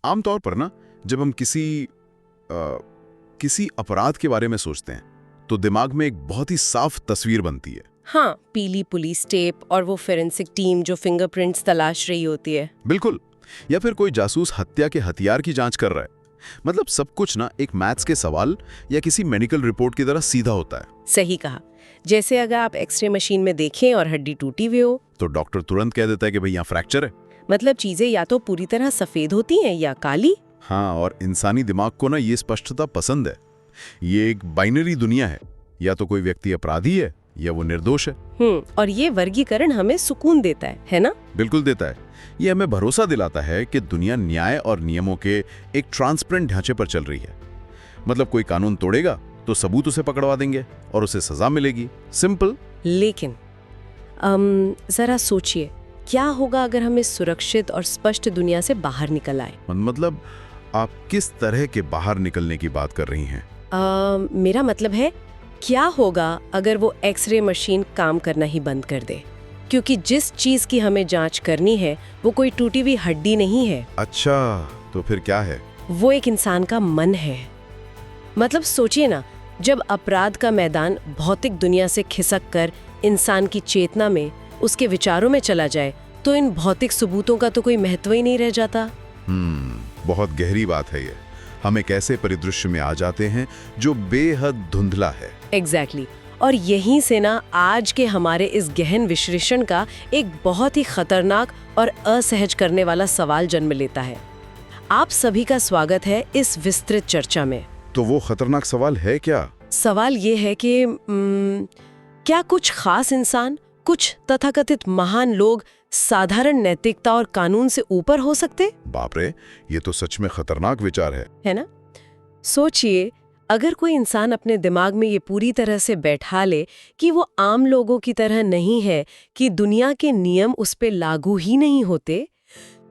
आमतौर पर ना जब हम किसी अपराध के बारे में सोचते हैं तो दिमाग में एक बहुत ही साफ तस्वीर बनती है। हाँ, पीली पुलिस टेप और वो फोरेंसिक टीम जो फिंगरप्रिंट्स तलाश रही होती है। बिल्कुल। या फिर कोई जासूस हत्या के हथियार की जांच कर रहा है। मतलब सब कुछ ना एक मैथ्स के सवाल या किसी मेडिकल रिपोर्ट की तरह सीधा होता है। सही कहा। जैसे अगर आप एक्सरे मशीन में देखें और हड्डी टूटी हुई हो तो डॉक्टर तुरंत कह देता है कि भाई यहाँ फ्रैक्चर है। मतलब चीजें या तो पूरी तरह सफेद होती हैं या काली। हाँ, और इंसानी दिमाग को ना ये स्पष्टता पसंद है। ये एक बाइनरी दुनिया है, या तो कोई व्यक्ति अपराधी है या वो निर्दोष है। और ये वर्गीकरण हमें सुकून देता है ना? बिल्कुल देता है। ये हमें भरोसा दिलाता है कि दुनिया न्याय और नियमों के एक ट्रांसपेरेंट ढांचे पर चल रही है। मतलब कोई कानून तोड़ेगा तो सबूत उसे पकड़वा देंगे और उसे सजा मिलेगी। सिंपल। लेकिन जरा सोचिए, क्या होगा अगर हम इस सुरक्षित और स्पष्ट दुनिया से बाहर निकल आए? मतलब आप किस तरह के बाहर निकलने की बात कर रही हैं? मेरा मतलब है, क्या होगा अगर वो एक्सरे मशीन काम करना ही बंद कर दे? क्योंकि जिस चीज की हमें जांच करनी है वो कोई टूटी हुई हड्डी नहीं है। अच्छा, तो फिर क्या है? वो एक इंसान का मन है। मतलब सोचिए ना, जब अपराध का मैदान भौतिक दुनिया से खिसक कर इंसान की चेतना में, उसके विचारों में चला जाए, तो इन भौतिक सबूतों का तो कोई महत्व ही नहीं रह जाता। बहुत गहरी बात है ये। हम एक ऐसे परिदृश्य में आ जाते हैं जो बेहद धुंधला है। एग्जैक्टली। और यहीं से ना आज के हमारे इस गहन विश्लेषण का एक बहुत ही खतरनाक और असहज करने वाला सवाल जन्म लेता है। आप सभी का स्वागत है इस विस्तृत चर्चा में। तो वो खतरनाक सवाल है क्या? सवाल ये है कि क्या कुछ खास इंसान, कुछ तथाकथित महान लोग साधारण नैतिकता और कानून से ऊपर हो सकते? बाप रे, ये तो सच में खतरनाक विचार है ना? सोचिए, अगर कोई इंसान अपने दिमाग में ये पूरी तरह से बैठा ले कि वो आम लोगों की तरह नहीं है, कि दुनिया के नियम उस पे लागू ही नहीं होते,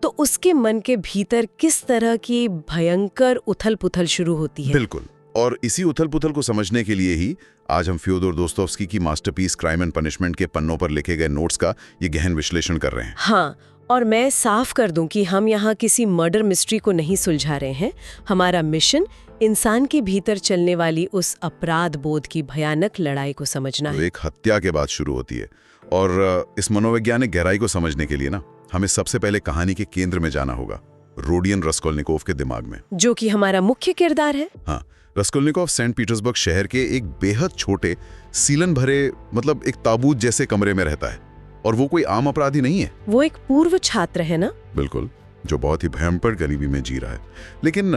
तो उसके मन के भीतर किस तरह की भयंकर उथल-पुथल शुरू होती है। बिल्कुल। और इसी उथल-पुथल को समझने के लिए ही आज हम फ्योदोर दोस्तोव्स्की की मास्टरपीस क्राइम एंड पनिशमेंट के पन्नों पर लिखे गए नोट्स का ये गहन विश्लेषण कर रहे हैं। हाँ, और मैं साफ कर दूं कि हम यहाँ किसी मर्डर मिस्ट्री को नहीं सुलझा रहे हैं। हमारा मिशन इंसान के भीतर चलने वाली उस अपराध बोध की भयानक लड़ाई को समझना है। एक हत्या के बाद शुरू होती है, और इस मनोवैज्ञानिक गहराई को समझने के लिए ना हमें सबसे पहले कहानी के केंद्र में जाना होगा, रोडियन रस्कोल्निकोव के दिमाग में, जो कि हमारा मुख्य किरदार है। हाँ, रस्कोल्निकोव सेंट पीटर्सबर्ग शहर के एक बेहद छोटे, सीलन भरे, मतलब एक ताबूत जैसे कमरे में रहता है। और वो कोई आम अपराधी नहीं है। वो एक पूर्व छात्र है ना? बिल्कुल, जो बहुत ही भयंकर गरीबी में जी रहा है। लेकिन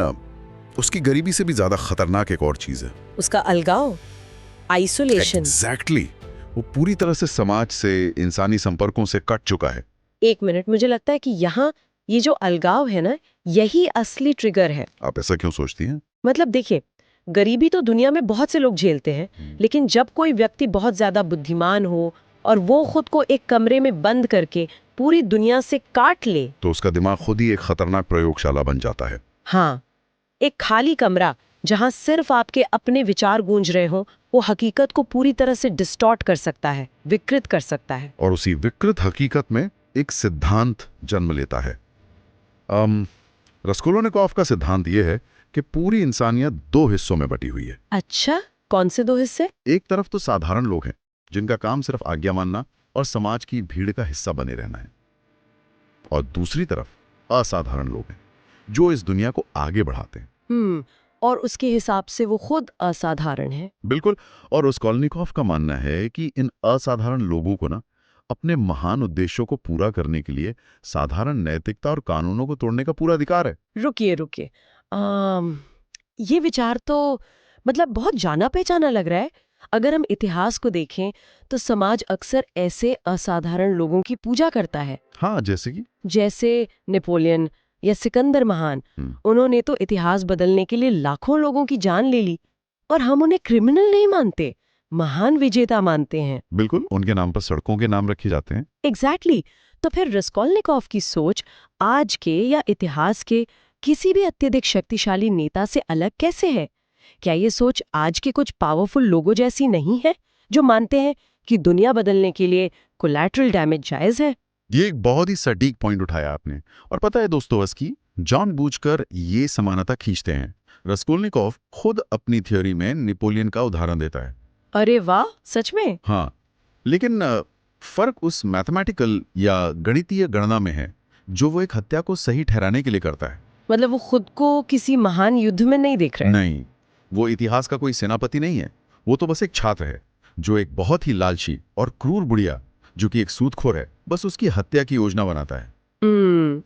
उसकी गरीबी से भी ज्यादा खतरनाक एक और चीज है, उसका अलगाव, आइसोलेशन। एग्जैक्टली। वो पूरी तरह से समाज से, इंसानी संपर्कों से कट चुका है। एक मिनट, मुझे लगता है कि यहाँ ये जो अलगाव है ना, यही असली ट्रिगर है। आप ऐसा क्यों सोचती हैं? मतलब देखिए, गरीबी तो दुनिया में बहुत से लोग झेलते हैं, लेकिन जब कोई व्यक्ति बहुत ज्यादा बुद्धिमान हो और वो खुद को एक कमरे में बंद करके पूरी दुनिया से काट ले, तो उसका दिमाग खुद ही एक खतरनाक प्रयोगशाला बन जाता है। हाँ, एक खाली कमरा जहाँ सिर्फ आपके अपने विचार गूंज रहे हो, वो हकीकत को पूरी तरह से डिस्टॉर्ट कर सकता है, विकृत कर सकता है। और उसी विकृत हकीकत में एक सिद्धांत जन्म लेता है। रस्कोल्निकोव का सिद्धांत ये है कि पूरी इंसानियत दो हिस्सों में बटी हुई है। अच्छा, कौन से दो हिस्से? एक तरफ तो साधारण लोग हैं जिनका काम सिर्फ आज्ञा मानना और समाज की भीड़ का हिस्सा बने रहना है, और दूसरी तरफ असाधारण लोग हैं जो इस दुनिया को आगे बढ़ाते हैं। और उसके हिसाब से वो खुद असाधारण है। बिल्कुल। और रस्कोल्निकोव का मानना है कि इन असाधारण लोगों को ना अपने महान उद्देश्यों को पूरा करने के लिए साधारण नैतिकता और कानूनों को तोड़ने का पूरा अधिकार है। रुकिए, ये विचार तो मतलब बहुत जाना पहचाना लग रहा है। अगर हम इतिहास को देखें तो समाज अक्सर ऐसे असाधारण लोगों की पूजा करता है। हाँ, जैसे नेपोलियन या सिकंदर महान। उन्होंने तो इतिहास बदलने के लिए लाखों लोगों की जान ले ली, और हम उन्हें क्रिमिनल नहीं मानते, महान विजेता मानते हैं। बिल्कुल, उनके नाम पर सड़कों के नाम रखे जाते हैं। एग्जैक्टली। तो फिर रस्कोल्निकोव की सोच आज के या इतिहास के किसी भी अत्यधिक शक्तिशाली नेता से अलग कैसे है? क्या ये सोच आज के कुछ पावरफुल लोगों जैसी नहीं है, जो मानते हैं कि दुनिया बदलने के लिए कोलैटरल डैमेज जायज है? ये एक बहुत ही सटीक पॉइंट उठाया आपने। और पता है दोस्तों, जानबूझकर ये समानता खींचते हैं। रस्कोल्निकोव खुद अपनी थ्योरी में नेपोलियन का उदाहरण देता है। अरे वाह, सच में? हाँ, लेकिन फर्क उस मैथमेटिकल या गणितीय गणना में है जो वो एक हत्या को सही ठहराने के लिए करता है। मतलब वो खुद को किसी महान युद्ध में नहीं देख रहे? नहीं, वो इतिहास का कोई सेनापति नहीं है। वो तो बस एक छात्र है जो एक बहुत ही लालची और क्रूर बुढ़िया, जो कि एक सूदखोर है, बस उसकी हत्या की योजना बनाता है।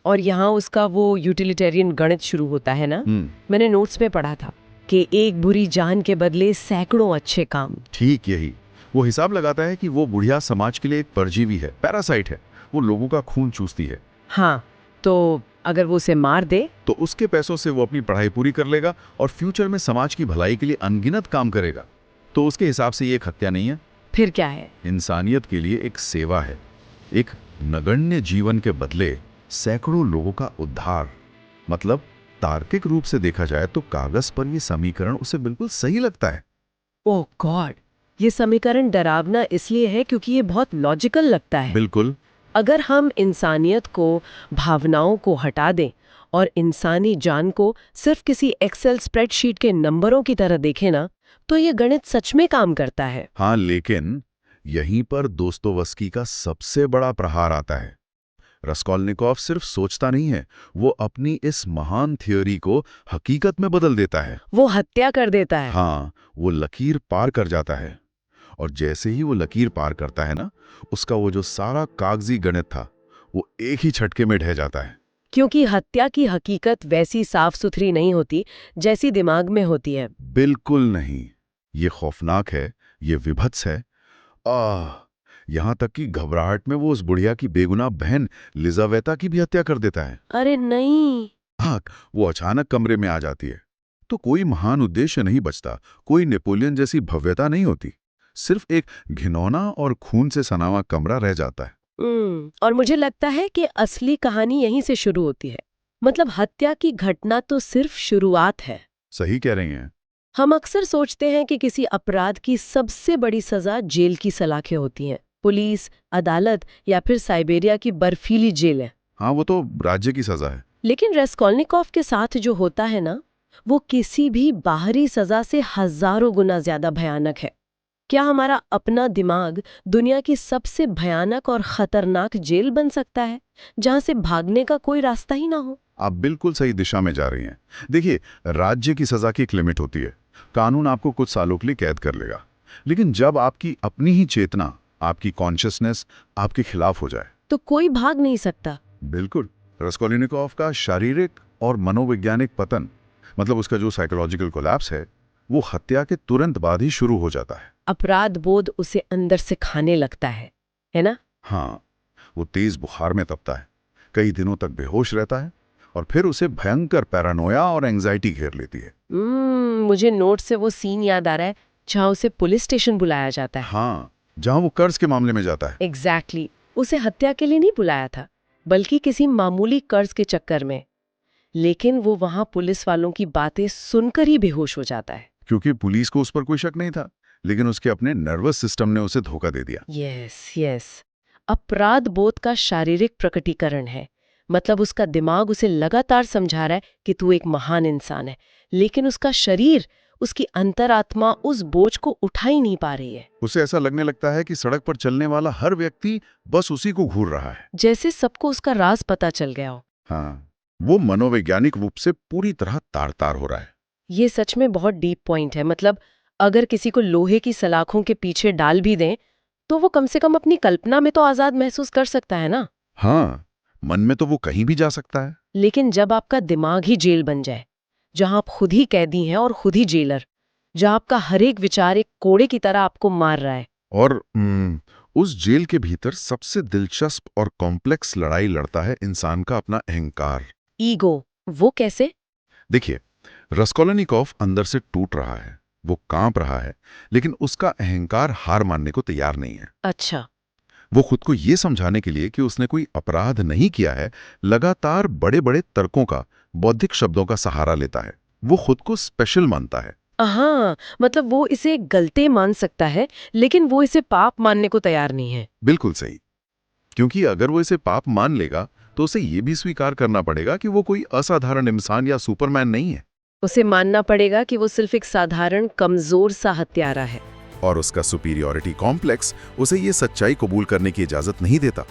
और यहाँ उसका वो यूटिलिटेरियन गणित शुरू होता है ना? मैंने नोट्स में पढ़ा था कि एक बुरी जान के बदले सैकड़ों अच्छे काम। ठीक यही वो हिसाब लगाता है कि वो बुढ़िया समाज के लिए एक परजीवी है, पैरासाइट है। वो लोगों का खून चूसती है। हाँ, तो अगर वो उसे मार दे तो उसके पैसों से वो अपनी पढ़ाई पूरी कर लेगा और फ्यूचर में समाज की भलाई के लिए अनगिनत काम करेगा। तो उसके हिसाब से ये एक हत्या नहीं है। फिर क्या है? इंसानियत के लिए एक सेवा है, एक नगण्य जीवन के बदले सैकड़ों लोगों का उद्धार। मतलब तार्किक रूप से देखा जाए तो कागज पर ये समीकरण उसे बिल्कुल सही लगता है। ओह गॉड, ये समीकरण डरावना इसलिए है क्योंकि ये बहुत लॉजिकल लगता है। बिल्कुल। अगर हम इंसानियत को, भावनाओं को हटा दें और इंसानी जान को सिर्फ किसी एक्सेल स्प्रेडशीट के नंबरों की तरह देखें ना, तो ये गणित सच में काम करता है। हाँ, लेकिन यहीं पर दोस्तोवस्की का सबसे बड़ा प्रहार आता है। रस्कोल्निकोव सिर्फ सोचता नहीं है, वो अपनी इस महान थ्योरी को हकीकत में बदल देता है। वो हत्या कर देता है। हाँ, वो लकीर पार कर जाता है। और जैसे ही वो लकीर पार करता है ना, उसका वो जो सारा कागजी गणित था, वो एक ही झटके में ढह जाता है। क्योंकि हत्या की हकीकत वैसी साफ सुथरी नहीं होती जैसी दिमाग में होती है। बिल्कुल नहीं। ये खौफनाक है, ये विभत्स है। यहाँ तक कि घबराहट में वो उस बुढ़िया की बेगुनाह बहन लिजावेता की भी हत्या कर देता है। अरे नहीं! हाँ, वो अचानक कमरे में आ जाती है तो कोई महान उद्देश्य नहीं बचता, कोई नेपोलियन जैसी भव्यता नहीं होती। सिर्फ एक घिनौना और खून से सना हुआ कमरा रह जाता है। और मुझे लगता है कि असली कहानी यहीं से शुरू होती है। मतलब हत्या की घटना तो सिर्फ शुरुआत है। सही कह रही हैं। हम अक्सर सोचते हैं कि किसी अपराध की सबसे बड़ी सजा जेल की सलाखें होती हैं, पुलिस, अदालत या फिर साइबेरिया की बर्फीली जेल है। हाँ, वो तो राज्य की सजा है। लेकिन रस्कोल्निकोव के साथ जो होता है ना, वो किसी भी बाहरी सजा से हजारों गुना ज्यादा भयानक है। क्या हमारा अपना दिमाग दुनिया की सबसे भयानक और खतरनाक जेल बन सकता है, जहां से भागने का कोई रास्ता ही ना हो? आप बिल्कुल सही दिशा में जा रही हैं। देखिए, राज्य की सजा की एक लिमिट होती है। कानून आपको कुछ सालों के लिए कैद कर लेगा, लेकिन जब आपकी अपनी ही चेतना, आपकी कॉन्शियसनेस आपके खिलाफ हो जाए तो कोई भाग नहीं सकता। बिल्कुल। रस्कोल्निकोव का शारीरिक और मनोवैज्ञानिक पतन, मतलब उसका जो साइकोलॉजिकल कोलैप्स है, वो हत्या के तुरंत बाद ही शुरू हो जाता है। अपराध बोध उसे अंदर से खाने लगता है ना? हाँ, वो तेज बुखार में तपता है, कई दिनों तक बेहोश रहता है और फिर उसे भयंकर पैरानोया और एंजाइटी घेर लेती है। मुझे नोट से वो सीन याद आ रहा है जहाँ उसे पुलिस स्टेशन बुलाया जाता है। हाँ, जहां वो कर्ज के मामले में जाता है। एग्जैक्टली। उसे हत्या के लिए नहीं बुलाया था, बल्कि किसी मामूली कर्ज के चक्कर में। लेकिन वो वहां पुलिस वालों की बातें सुनकर ही बेहोश हो जाता है। क्योंकि पुलिस को उस पर कोई शक नहीं था, लेकिन उसके अपने नर्वस सिस्टम ने उसे धोखा दे दिया। यस। अपराध बोध का शारीरिक प्रकटीकरण है। मतलब उसका दिमाग उसे लगातार समझा रहा है कि तू एक महान इंसान है, लेकिन उसका शरीर, उसकी अंतरात्मा उस बोझ को उठा ही नहीं पा रही है। उसे ऐसा लगने लगता है कि सड़क पर चलने वाला हर व्यक्ति बस उसी को घूर रहा है। जैसे सबको उसका राज पता चल गया हो। हाँ, वो मनोवैज्ञानिक रूप से पूरी तरह तार-तार हो रहा है। ये सच में बहुत डीप पॉइंट है। मतलब अगर किसी को लोहे की सलाखों के पीछे डाल भी दें, तो वो कम से कम अपनी कल्पना में तो आजाद महसूस कर सकता है ना? हाँ, मन में तो वो कहीं भी जा सकता है। लेकिन जब आपका दिमाग ही जेल बन जाए, जहां आप खुद ही कैदी हैं और खुद ही जेलर, जहां आपका हर एक विचार एक कोड़े की तरह आपको मार रहा है। और उस जेल के भीतर सबसे दिलचस्प और कॉम्प्लेक्स लड़ाई लड़ता है इंसान का अपना अहंकार। ईगो। वो कैसे? देखिए, रस्कोल्निकोव अंदर से टूट रहा है, वो कांप रहा है, लेकिन उसका अहंकार हार मानने को तैयार नहीं है। अच्छा। वो खुद को ये समझाने के लिए कि उसने कोई अपराध नहीं किया है, लगातार बड़े-बड़े तर्कों का, बौद्धिक शब्दों का सहारा लेता है। वो खुद को स्पेशल मानता है। हाँ, मतलब वो इसे गलती मान सकता है, लेकिन वो इसे पाप मानने को तैयार नहीं है। बिल्कुल सही। क्योंकि अगर वो इसे पाप मान लेगा, तो उसे ये भी स्वीकार करना पड़ेगा कि वो कोई असाधारण इंसान या सुपरमैन नहीं है। उसे मानना पड़ेगा कि वो सिर्फ एक साधारण कमजोर सा हत्यारा है। और उसका सुपीरियॉरिटी कॉम्प्लेक्स उसे ये सच्चाई कबूल करने की इजाजत नहीं देता।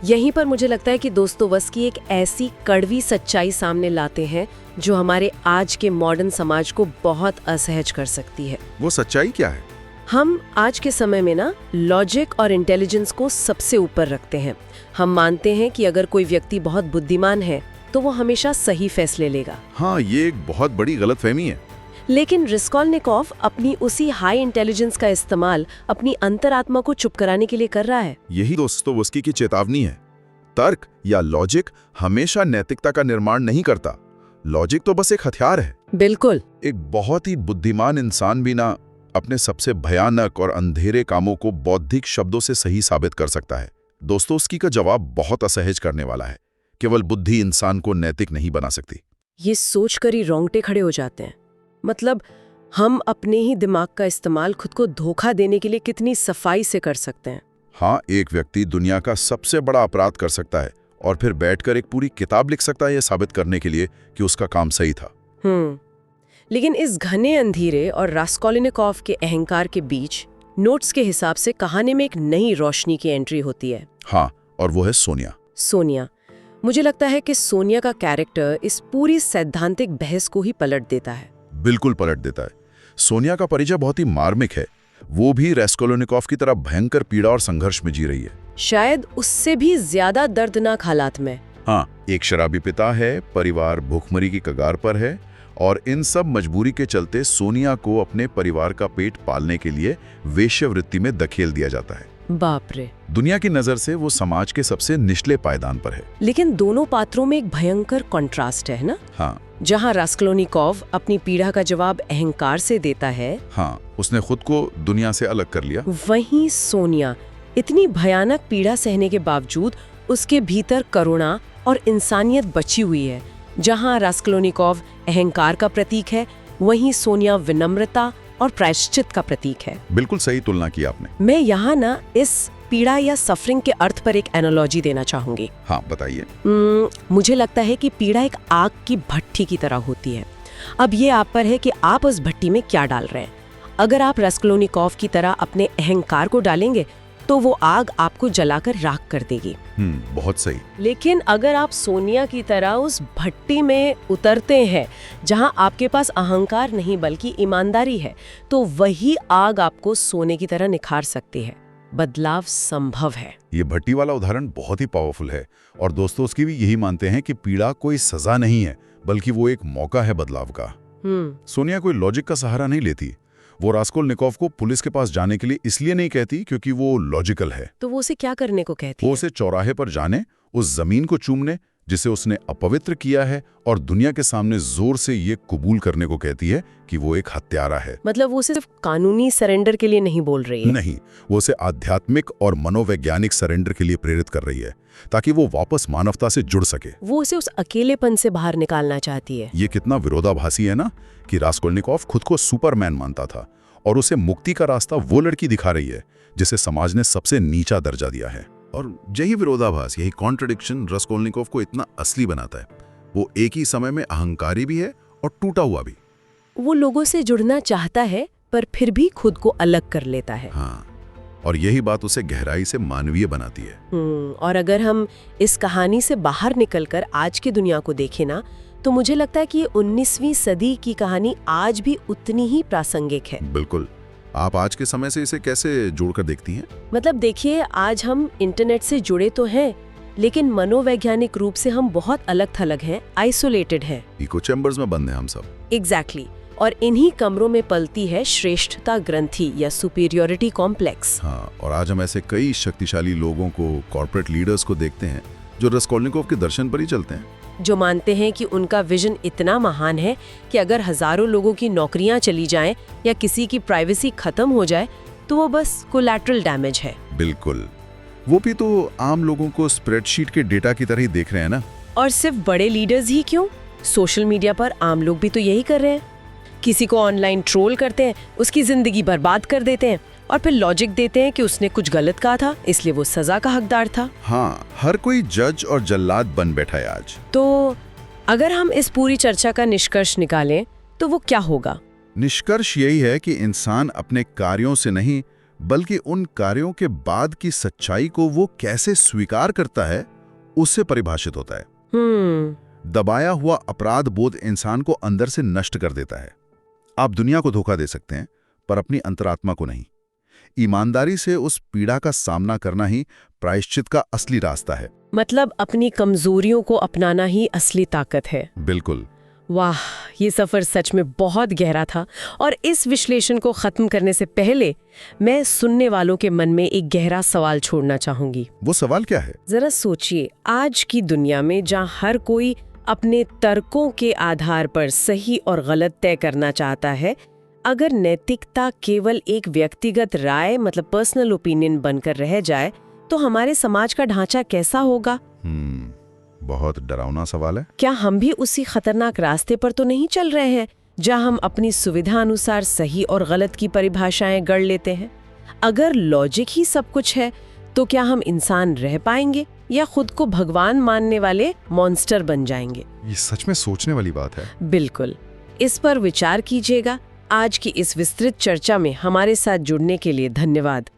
यहीं पर मुझे लगता है कि दोस्तोवस्की एक ऐसी कड़वी सच्चाई सामने लाते हैं जो हमारे आज के मॉडर्न समाज को बहुत असहज कर सकती है। वो सच्चाई क्या है? हम आज के समय में ना लॉजिक और इंटेलिजेंस को सबसे ऊपर रखते हैं। हम मानते हैं कि अगर कोई व्यक्ति बहुत बुद्धिमान है तो वो हमेशा सही फैसले लेगा। हाँ, ये एक बहुत बड़ी गलतफहमी है। लेकिन रास्कोल्निकोव अपनी उसी हाई इंटेलिजेंस का इस्तेमाल अपनी अंतरात्मा को चुप कराने के लिए कर रहा है। यही दोस्तोवस्की की चेतावनी है। तर्क या लॉजिक हमेशा नैतिकता का निर्माण नहीं करता। लॉजिक तो बस एक हथियार है। बिल्कुल। एक बहुत ही बुद्धिमान इंसान भी ना अपने सबसे भयानक और अंधेरे कामों को बौद्धिक शब्दों से सही साबित कर सकता है। दोस्तोवस्की का जवाब बहुत असहज करने वाला है। केवल बुद्धि इंसान को नैतिक नहीं बना सकती। ये सोचकर ही रोंगटे खड़े हो जाते हैं। मतलब हम अपने ही दिमाग का इस्तेमाल खुद को धोखा देने के लिए कितनी सफाई से कर सकते हैं। हाँ, एक व्यक्ति दुनिया का सबसे बड़ा अपराध कर सकता है और फिर बैठकर एक पूरी किताब लिख सकता है यह साबित करने के लिए कि उसका काम सही था। लेकिन इस घने अंधेरे और रास्कोल्निकोव के अहंकार के बीच नोट्स के हिसाब से कहानी में एक नई रोशनी की एंट्री होती है। हाँ, और वो है सोनिया। सोनिया। मुझे लगता है कि सोनिया का कैरेक्टर इस पूरी सैद्धांतिक बहस को ही पलट देता है। बिल्कुल पलट देता है। सोनिया का परिचय बहुत ही मार्मिक है। वो भी रास्कोल्निकोव की तरह भयंकर पीड़ा और संघर्ष में जी रही है, शायद उससे भी ज्यादा दर्दनाक हालात में। हाँ, एक शराबी पिता है, परिवार भूखमरी की कगार पर है और इन सब मजबूरी के चलते सोनिया को अपने परिवार का पेट पालने के लिए वेश्यावृत्ति में धकेल दिया जाता है। बाप रे। दुनिया की नजर से वो समाज के सबसे निचले पायदान पर है। लेकिन दोनों पात्रों में एक भयंकर कॉन्ट्रास्ट है ना? हाँ, जहाँ रास्कोल्निकोव अपनी पीड़ा का जवाब अहंकार से देता है, हाँ, उसने खुद को दुनिया से अलग कर लिया। वहीं सोनिया इतनी भयानक पीड़ा सहने के बावजूद उसके भीतर करुणा और इंसानियत बची हुई है। जहाँ रास्कोल्निकोव अहंकार का प्रतीक है, वहीं सोनिया विनम्रता और प्रायश्चित का प्रतीक है। बिल्कुल सही तुलना की आपने। मैं यहाँ ना इस पीड़ा या सफरिंग के अर्थ पर एक एनालॉजी देना चाहूंगी। हाँ, बताइए। मुझे लगता है कि पीड़ा एक आग की भट्टी की तरह होती है। अब ये आप पर है कि आप उस भट्टी में क्या डाल रहे हैं। अगर आप रास्कोल्निकोव की तरह अपने अहंकार को डालेंगे तो वो आग आपको जलाकर राख कर देगी। बहुत सही। लेकिन अगर आप सोनिया की तरह उस भट्टी में उतरते हैं जहां आपके पास अहंकार नहीं बल्कि ईमानदारी है, तो वही आग आपको सोने की तरह निखार सकती है। बदलाव संभव है। ये भट्टी वाला उदाहरण बहुत ही पावरफुल है और दोस्तोवस्की भी यही मानते हैं कि पीड़ा कोई सजा नहीं है बल्कि वो एक मौका है बदलाव का। सोनिया कोई लॉजिक का सहारा नहीं लेती। वो रास्कोल्निकोव को पुलिस के पास जाने के लिए इसलिए नहीं कहती क्योंकि वो लॉजिकल है। तो वो उसे क्या करने को कहती है? वो उसे चौराहे पर जाने, उस जमीन को चूमने जिसे उसने अपवित्र किया है और दुनिया के सामने जोर से ये कबूल करने को कहती है कि वो एक हत्यारा है। मतलब वो सिर्फ कानूनी सरेंडर के लिए नहीं बोल रही है। नहीं, वो उसे आध्यात्मिक और मनोवैज्ञानिक सरेंडर के लिए प्रेरित कर रही है ताकि वो वापस मानवता से जुड़ सके। वो उसे उस अकेलेपन से बाहर निकालना चाहती है। ये कितना विरोधाभासी है ना कि रास्कोल्निकोव खुद को सुपरमैन मानता था और उसे मुक्ति का रास्ता वो लड़की दिखा रही है जिसे समाज ने सबसे नीचा दर्जा दिया है। और यही विरोधाभास, यही कॉन्ट्रडिक्शन रास्कोल्निकोव को इतना असली बनाता है। वो एक ही समय में अहंकारी भी है और टूटा हुआ भी। वो लोगों से जुड़ना चाहता है पर फिर भी खुद को अलग कर लेता है। हाँ, और यही बात उसे गहराई से मानवीय बनाती है। और अगर हम इस कहानी से बाहर निकलकर आज की दुनिया को देखें ना, तो मुझे लगता है कि 19वीं सदी की कहानी आज भी उतनी ही प्रासंगिक है। बिल्कुल। आप आज के समय से इसे कैसे जोड़कर देखती हैं? मतलब देखिए, आज हम इंटरनेट से जुड़े तो हैं, लेकिन मनोवैज्ञानिक रूप से हम बहुत अलग थलग हैं, आइसोलेटेड हैं। इको चैम्बर्स में बंद हैं हम सब। एग्जैक्टली। और इन्हीं कमरों में पलती है श्रेष्ठता ग्रंथि या सुपीरियोरिटी कॉम्प्लेक्स। हाँ, और आज हम ऐसे कई शक्तिशाली लोगों को, कॉर्पोरेट लीडर्स को देखते हैं जो रास्कोल्निकोव के दर्शन पर ही चलते हैं, जो मानते हैं कि उनका विजन इतना महान है कि अगर हजारों लोगों की नौकरियां चली जाएं या किसी की प्राइवेसी खत्म हो जाए तो वो बस कोलैटरल डैमेज है। बिल्कुल। वो भी तो आम लोगों को स्प्रेडशीट के डेटा की तरह ही देख रहे हैं ना। और सिर्फ बड़े लीडर्स ही क्यों, सोशल मीडिया पर आम लोग भी तो यही कर रहे हैं। किसी को ऑनलाइन ट्रोल करते हैं, उसकी जिंदगी बर्बाद कर देते हैं, और फिर लॉजिक देते हैं कि उसने कुछ गलत कहा था इसलिए वो सजा का हकदार था। हाँ, हर कोई जज और जल्लाद बन बैठा है आज। तो अगर हम इस पूरी चर्चा का निष्कर्ष निकालें तो वो क्या होगा? निष्कर्ष यही है कि इंसान अपने कार्यों से नहीं बल्कि उन कार्यों के बाद की सच्चाई को वो कैसे स्वीकार करता है उससे परिभाषित होता है। दबाया हुआ अपराध बोध इंसान को अंदर से नष्ट कर देता है। आप दुनिया को धोखा दे सकते हैं पर अपनी अंतरात्मा को नहीं। ईमानदारी से उस पीड़ा का सामना करना ही प्रायश्चित का असली रास्ता है। मतलब अपनी कमजोरियों को अपनाना ही असली ताकत है। बिल्कुल। वाह, ये सफर सच में बहुत गहरा था। और इस विश्लेषण को खत्म करने से पहले मैं सुनने वालों के मन में एक गहरा सवाल छोड़ना चाहूंगी। वो सवाल क्या है? जरा सोचिए, आज की दुनिया में जहां हर कोई अपने तर्कों के आधार पर सही और गलत तय करना चाहता है, अगर नैतिकता केवल एक व्यक्तिगत राय मतलब पर्सनल ओपिनियन बनकर रह जाए तो हमारे समाज का ढांचा कैसा होगा? बहुत डरावना सवाल है। क्या हम भी उसी खतरनाक रास्ते पर तो नहीं चल रहे हैं जहां हम अपनी सुविधा अनुसार सही और गलत की परिभाषाएं गढ़ लेते हैं? अगर लॉजिक ही सब कुछ है तो क्या हम इंसान रह पाएंगे या खुद को भगवान मानने वाले मॉन्स्टर बन जाएंगे? ये सच में सोचने वाली बात है। बिल्कुल, इस पर विचार कीजिएगा। आज की इस विस्तृत चर्चा में हमारे साथ जुड़ने के लिए धन्यवाद।